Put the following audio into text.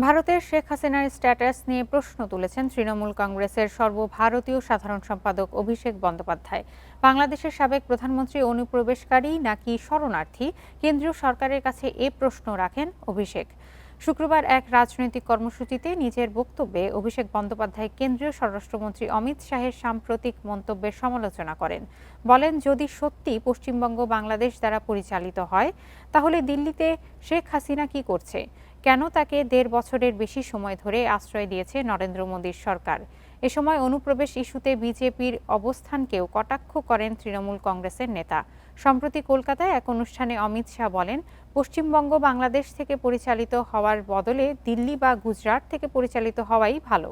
ভারতের শেখ হাসিনার স্ট্যাটাস নিয়ে প্রশ্ন তুলেছেন তৃণমূল কংগ্রেসের সর্বভারতীয় সাধারণ সম্পাদক অভিষেক বন্দ্যোপাধ্যায়। বাংলাদেশের সাবেক প্রধানমন্ত্রী অনুপ্রবেশকারী নাকি শরণার্থী, কেন্দ্রীয় সরকারের কাছে এ প্রশ্ন রাখেন অভিষেক। শুক্রবার এক রাজনৈতিক কর্মসূচিতে নিজের বক্তব্যে অভিষেক বন্দ্যোপাধ্যায় কেন্দ্রীয় স্বরাষ্ট্রমন্ত্রী অমিত শাহের সাম্প্রতিক মন্তব্যের সমালোচনা করেন। বলেন, যদি সত্যি পশ্চিমবঙ্গ বাংলাদেশ দ্বারা পরিচালিত হয়, তাহলে দিল্লিতে শেখ হাসিনা কি করছে? কেন তাকে ১.৫ বছরের বেশি সময় ধরে আশ্রয় দিয়েছে নরেন্দ্র মোদীর সরকার? এ সময় অনুপ্রবেশ ইস্যুতে বিজেপির অবস্থানকেও কটাক্ষ করেন তৃণমূল কংগ্রেসের নেতা। সম্প্রতি কলকাতায় এক অনুষ্ঠানে অমিত শাহ বলেন, পশ্চিমবঙ্গ বাংলাদেশ থেকে পরিচালিত হওয়ার বদলে দিল্লি বা গুজরাট থেকে পরিচালিত হওয়াই ভালো।